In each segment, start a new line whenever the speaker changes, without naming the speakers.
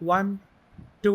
1, 2,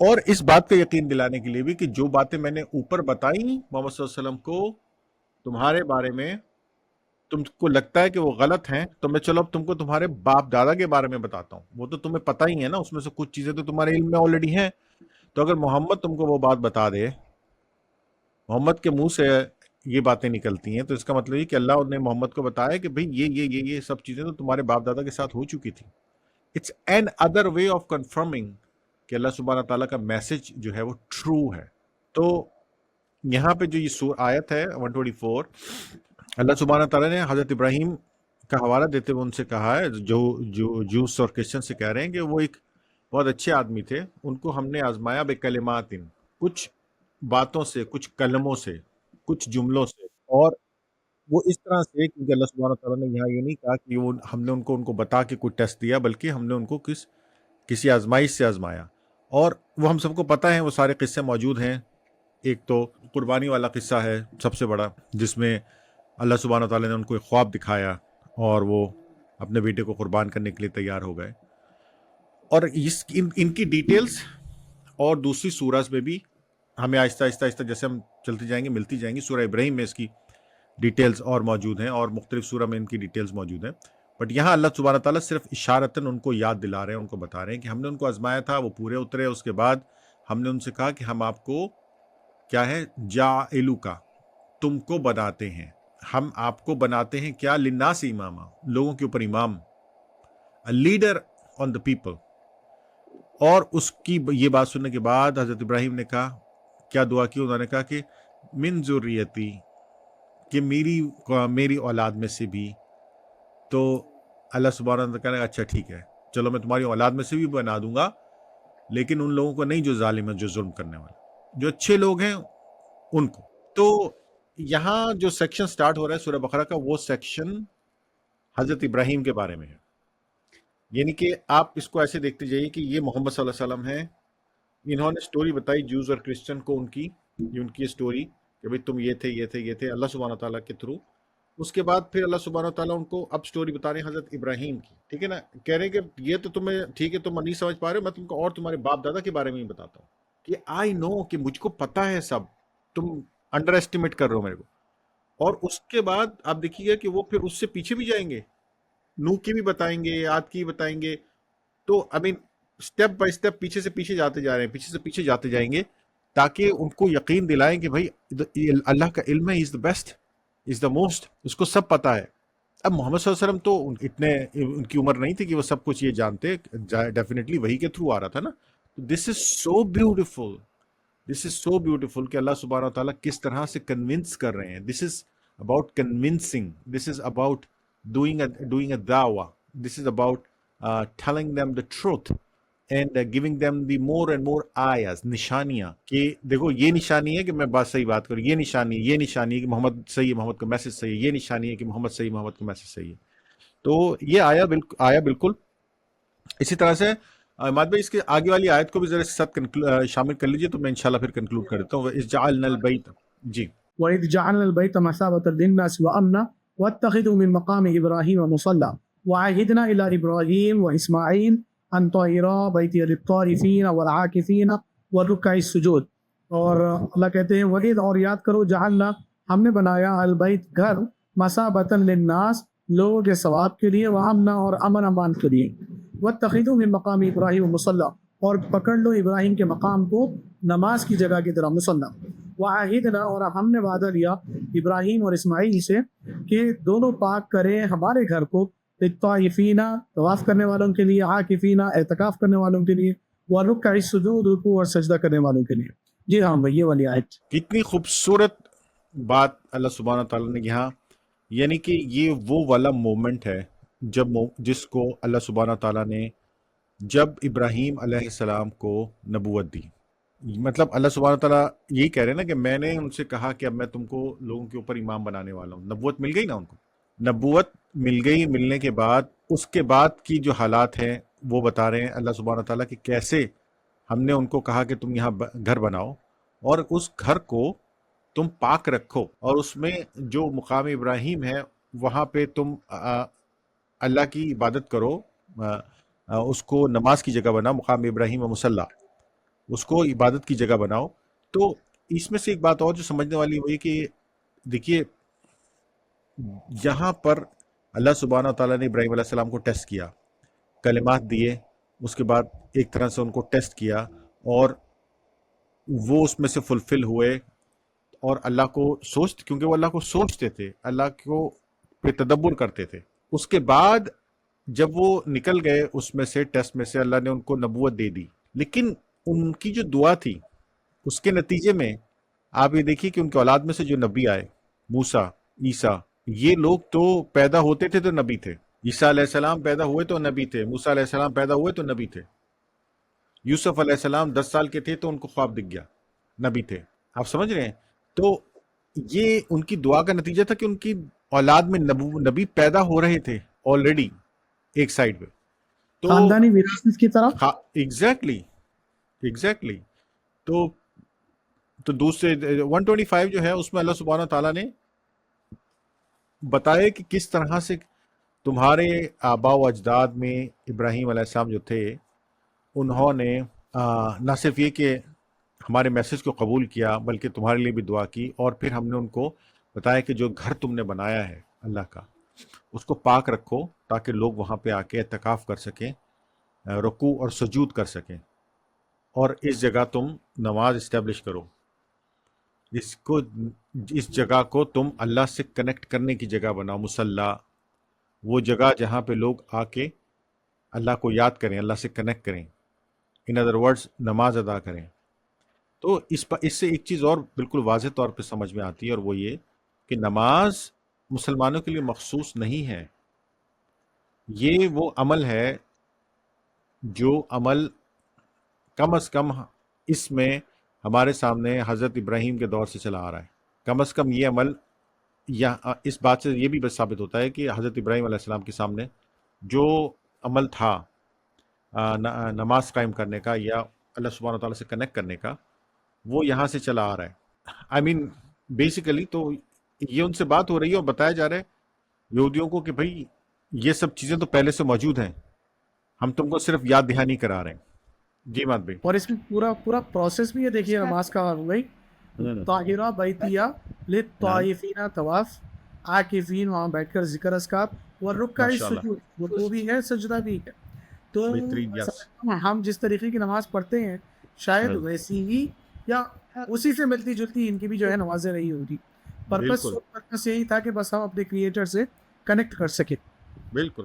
اور اس بات کا یقین دلانے کے لیے بھی کہ جو باتیں میں نے اوپر بتائیں محمد صلی اللہ علیہ وسلم کو تمہارے بارے میں، تم کو لگتا ہے کہ وہ غلط ہیں، تو میں چلو اب تم کو تمہارے باپ دادا کے بارے میں بتاتا ہوں، وہ تو تمہیں پتہ ہی ہے نا، اس میں سے کچھ چیزیں تو تمہارے علم میں آلریڈی ہیں. تو اگر محمد تم کو وہ بات بتا دے، محمد کے منہ سے یہ باتیں نکلتی ہیں، تو اس کا مطلب یہ کہ اللہ نے محمد کو بتایا کہ بھئی یہ سب چیزیں تو تمہارے باپ دادا کے ساتھ ہو چکی تھی. It's another way of confirming کہ اللہ سبحانہ تعالیٰ کا میسج جو ہے وہ ٹرو ہے. تو یہاں پہ جو یہ آیت ہے 124، اللہ سبحانہ تعالیٰ نے حضرت ابراہیم کا حوالہ دیتے ہوئے ان سے کہا ہے، جو جوس اور کرسچن سے کہہ رہے ہیں کہ وہ ایک بہت اچھے آدمی تھے، ان کو ہم نے آزمایا بکلمات، کچھ باتوں سے، کچھ کلموں سے، کچھ جملوں سے، اور وہ اس طرح سے، کیونکہ اللہ سبحانہ تعالیٰ نے یہاں یہ نہیں کہا کہ ہم نے ان کو بتا کے کوئی ٹیسٹ دیا، بلکہ ہم نے ان کو کسی آزمائش سے آزمایا. اور وہ ہم سب کو پتہ ہے، وہ سارے قصے موجود ہیں. ایک تو قربانی والا قصہ ہے سب سے بڑا، جس میں اللہ سبحانہ تعالیٰ نے ان کو ایک خواب دکھایا اور وہ اپنے بیٹے کو قربان کرنے کے لیے تیار ہو گئے. اور ان کی ڈیٹیلز اور دوسری سورج میں بھی ہمیں آہستہ آہستہ جیسے ہم چلتے جائیں گے ملتی جائیں گی. سورہ ابراہیم میں اس کی ڈیٹیلز اور موجود ہیں، اور مختلف سورہ میں ان کی ڈیٹیلز موجود ہیں. بٹ یہاں اللہ سبحانہ تعالیٰ صرف اشارتاً ان کو یاد دلا رہے ہیں، ان کو بتا رہے ہیں کہ ہم نے ان کو آزمایا تھا، وہ پورے اترے. اس کے بعد ہم نے ان سے کہا کہ ہم آپ کو کیا ہے، جاعلوکا، تم کو بناتے ہیں، ہم آپ کو بناتے ہیں کیا، للناس اماما، لوگوں کے اوپر امام، لیڈر آن دا پیپل. اور اس کی یہ بات سننے کے بعد حضرت ابراہیم نے کہا، کیا دعا کی؟ انہوں نے کہا کہ من ذریتی، کہ میری اولاد میں سے بھی. تو اللہ سبحانہ وتعالیٰ کہا اچھا ٹھیک ہے، چلو میں تمہاری اولاد میں سے بھی بنا دوں گا، لیکن ان لوگوں کو نہیں جو ظالم ہیں، جو ظلم کرنے والے، جو اچھے لوگ ہیں ان کو. تو یہاں جو سیکشن سٹارٹ ہو رہا ہے سورہ بقرہ کا، وہ سیکشن حضرت ابراہیم کے بارے میں ہے. یعنی کہ آپ اس کو ایسے دیکھتے جائیے کہ یہ محمد صلی اللہ علیہ وسلم ہیں، انہوں نے سٹوری بتائی جوز اور کرسچن کو، ان کی سٹوری کہ بھئی تم یہ تھے اللہ سبحانہ تعالیٰ کے تھرو. اس کے بعد پھر اللہ سبحانہ تعالیٰ ان کو اب سٹوری بتا رہے ہیں حضرت ابراہیم کی، ٹھیک ہے نا. کہہ رہے ہیں کہ یہ تو تمہیں ٹھیک ہے، تم نہیں سمجھ پا رہے ہو، میں تم کو اور تمہارے باپ دادا کے بارے میں ہی بتاتا ہوں کہ آئی نو، کہ مجھ کو پتا ہے سب، تم انڈر ایسٹیمیٹ کر رہے ہو میرے کو. اور اس کے بعد آپ دیکھیے گا کہ وہ پھر اس سے پیچھے بھی جائیں گے، نوح کی بھی بتائیں گے، عاد کی بھی بتائیں گے. تو اسٹیپ بائی اسٹیپ پیچھے سے پیچھے جاتے جا رہے ہیں، پیچھے سے پیچھے جاتے جائیں گے، تاکہ ان کو یقین دلائیں کہ بھائی اللہ کا علم ہے، از the best, is the most, اس کو سب پتا ہے. اب محمد صلی اللہ علیہ وسلم تو اتنے ان کی عمر نہیں تھی کہ وہ سب کچھ یہ جانتے، ڈیفینیٹلی وہی کے تھرو آ رہا تھا نا. دس از سو بیوٹیفل، دس از سو بیوٹیفل کہ اللہ سبحانہ و تعالیٰ کس طرح سے کنونس کر رہے ہیں. This is about convincing, this is about doing a dawah, this is about telling them the truth and giving them the more and more ayahs، نشانیاں، کہ دیکھو یہ نشانی ہے کہ میں بات صحیح بات کروں، یہ نشانی ہے کہ محمد صحیح ہے، محمد کا میسج صحیح ہے، یہ نشانی ہے کہ محمد صحیح، محمد کا میسج صحیح ہے. تو یہ آیا بالکل اسی طرح سے. ماد بھائی اس کے آگے والی آیت کو بھی ذرا ساتھ شامل کر لیجئے، تو میں انشاءاللہ پھر کنکلوڈ کر دیتا ہوں. اِذْ جَعَلْنَا الْبَيْتَ، جی
وَإِذْ جَعَلْنَا الْبَيْتَ مَثَابَةً لِلنَّاسِ وَأَمْنًا وَاتَّخِذُوا مِن مَّقَامِ إِبْرَاهِيمَ مُصَلًّى وَعَهِدْنَا إِلَىٰ إِبْرَاهِيمَ وَإِسْمَاعِيلَ أَن طَهِّرَا بَيْتِيَ لِلطَّائِفِينَ وَالْعَاكِفِينَ وَالرُّكَّعِ السُّجُودِ. اور اللہ کہتے ہیں وَإِذْ، اور یاد کرو، جعلنا، ہم نے بنایا، البیت، گھر، مثابۃ للناس، لوگوں کے ثواب کے لیے، وامنا، اور امن امان کے لیے، واتخذوا من مقام ابراہیم مصلی، اور پکڑ لو ابراہیم کے مقام کو نماز کی جگہ کی طرح مصلی. وعہدنا، اور ہم نے وعدہ لیا ابراہیم اور اسماعیل سے کہ دونوں پاک کریں ہمارے گھر کو، للطائفین، طواف کرنے والوں کے لیے، عاکفین، اعتکاف کرنے والوں کے لیے، ورکع السجود، رکوع اور سجدہ کرنے والوں کے لیے. جی ہاں بھائی، یہ والی آیت
کتنی خوبصورت بات اللہ سبحانہ تعالیٰ نے یہاں، یعنی کہ یہ وہ والا مومنٹ ہے جس کو اللہ سبحانہ تعالیٰ نے جب ابراہیم علیہ السلام کو نبوت دی. مطلب اللہ سبحانہ تعالیٰ یہی کہہ رہے ہیں نا کہ میں نے ان سے کہا کہ اب میں تم کو لوگوں کے اوپر امام بنانے والا ہوں. نبوت مل گئی نا ان کو، نبوت مل گئی. ملنے کے بعد اس کے بعد کی جو حالات ہیں وہ بتا رہے ہیں اللہ سبحانہ تعالیٰ کہ کیسے ہم نے ان کو کہا کہ تم یہاں گھر بناؤ، اور اس گھر کو تم پاک رکھو، اور اس میں جو مقام ابراہیم ہے وہاں پہ تم اللہ کی عبادت کرو، اس کو نماز کی جگہ بنا، مقام ابراہیم و مصلی. اس کو عبادت کی جگہ بناؤ. تو اس میں سے ایک بات اور جو سمجھنے والی ہوئی کہ دیکھیے یہاں پر اللہ سبحانہ و تعالیٰ نے ابراہیم علیہ السلام کو ٹیسٹ کیا, کلمات دیے, اس کے بعد ایک طرح سے ان کو ٹیسٹ کیا اور وہ اس میں سے فلفل ہوئے اور اللہ کو سوچتے, کیونکہ وہ اللہ کو سوچتے تھے, اللہ کو پہ تدبر کرتے تھے. اس کے بعد جب وہ نکل گئے اس میں سے ٹیسٹ میں سے, اللہ نے ان کو نبوت دے دی. لیکن ان کی جو دعا تھی اس کے نتیجے میں آپ یہ دیکھیے کہ ان کے اولاد میں سے جو نبی آئے, موسیٰ, عیسیٰ, یہ لوگ تو پیدا ہوتے تھے تو نبی تھے. عیسیٰ علیہ السلام پیدا ہوئے تو نبی تھے, موسیٰ علیہ السلام پیدا ہوئے تو نبی تھے, یوسف علیہ السلام 10 سال کے تھے تو ان کو خواب دکھ گیا, نبی تھے. آپ سمجھ رہے ہیں؟ تو یہ ان کی دعا کا نتیجہ تھا کہ ان کی اولاد میں نبی پیدا ہو رہے تھے آلریڈی ایک سائڈ پہ. تو
خاندانی وراثت کی طرف.
ایگزیکٹلی. تو دوسرے 125 جو ہے اس میں اللہ سبحانہ تعالیٰ نے بتایا کہ کس طرح سے تمہارے آبا و اجداد میں ابراہیم علیہ السلام جو تھے انہوں نے نہ صرف یہ کہ ہمارے میسج کو قبول کیا بلکہ تمہارے لیے بھی دعا کی, اور پھر ہم نے ان کو بتایا کہ جو گھر تم نے بنایا ہے اللہ کا اس کو پاک رکھو تاکہ لوگ وہاں پہ آ کے اعتکاف کر سکیں, رکوع اور سجود کر سکیں, اور اس جگہ تم نماز اسٹیبلش کرو. اس جگہ کو تم اللہ سے کنیکٹ کرنے کی جگہ بناؤ, مصلی, وہ جگہ جہاں پہ لوگ آ کے اللہ کو یاد کریں, اللہ سے کنیکٹ کریں, ان ادر ورڈز نماز ادا کریں. تو اس سے ایک چیز اور بالکل واضح طور پہ سمجھ میں آتی ہے, اور وہ یہ کہ نماز مسلمانوں کے لیے مخصوص نہیں ہے. یہ وہ عمل ہے جو عمل کم از کم اس میں ہمارے سامنے حضرت ابراہیم کے دور سے چلا آ رہا ہے. کم از کم یہ عمل یا اس بات سے یہ بھی بس ثابت ہوتا ہے کہ حضرت ابراہیم علیہ السلام کے سامنے جو عمل تھا نماز قائم کرنے کا یا اللہ سبحانہ تعالیٰ سے کنیکٹ کرنے کا, وہ یہاں سے چلا آ رہا ہے. آئی مین بیسیکلی تو یہ ان سے بات ہو رہی ہے اور بتایا جا رہا ہے یہودیوں کو کہ بھائی یہ سب چیزیں تو پہلے سے موجود ہیں, ہم تم کو صرف یاد دہانی کرا رہے ہیں. جی مات بھائی.
اور اس میں پورا پروسیس بھی ہے. دیکھیے نماز کا بھائی طاہرہ بیتیہ للطائفین طواف, عاکفین وہاں بیٹھ کر ذکر اذکار, والرکع السجود, وہ بھی ہے سجدہ بھی ہے. تو ہم جس طریقے کی نماز پڑھتے ہیں شاید ویسی ہی یا اسی سے ملتی جلتی ان کی بھی جو ہے نمازیں رہی ہوگی. پرپس یہی تھا کہ بس ہم اپنے کریٹر سے کنیکٹ کر سکیں.
بالکل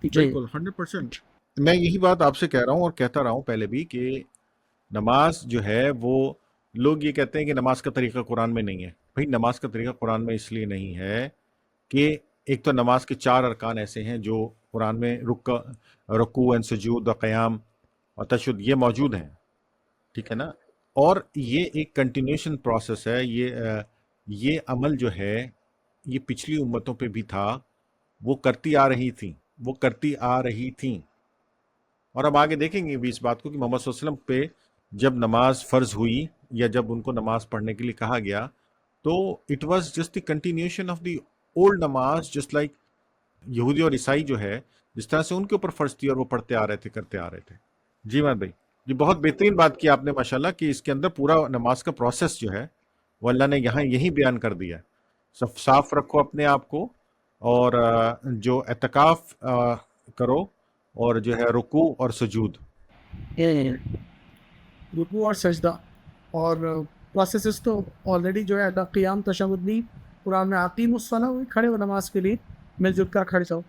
100%. میں یہی بات آپ سے کہہ رہا ہوں اور کہتا رہا ہوں پہلے بھی کہ نماز جو ہے وہ لوگ یہ کہتے ہیں کہ نماز کا طریقہ قرآن میں نہیں ہے. بھائی نماز کا طریقہ قرآن میں اس لیے نہیں ہے کہ ایک تو نماز کے 4 ارکان ایسے ہیں جو قرآن میں رکوع و سجود و قیام اور تشہد یہ موجود ہیں, ٹھیک ہے نا, اور یہ ایک کنٹینیوشن پروسیس ہے. یہ عمل جو ہے یہ پچھلی امتوں پہ بھی تھا, وہ کرتی آ رہی تھیں. اور اب آگے دیکھیں گے بھی اس بات کو کہ محمد صلی اللہ علیہ وسلم پہ جب نماز فرض ہوئی یا جب ان کو نماز پڑھنے کے لیے کہا گیا تو it was just the continuation of the old نماز, جسٹ لائک یہودی اور عیسائی جو ہے جس طرح سے ان کے اوپر فرض تھی اور وہ پڑھتے آ رہے تھے, کرتے آ رہے تھے. جی مان بھائی, یہ بہت بہترین بات کی آپ نے ماشاءاللہ کہ اس کے اندر پورا نماز کا پروسیس جو ہے وہ اللہ نے یہی بیان کر دیا. صاف رکھو اپنے آپ کو اور جو اعتکاف کرو اور جو ہے رکوع اور سجود,
رکوع اور سجدہ, اور پروسیسز تو آلریڈی جو ہے قیام تشہد بھی قرآن میں اقیموا الصلاۃ, کھڑے ہو نماز کے لیے, مل جل کر کھڑے جاؤ.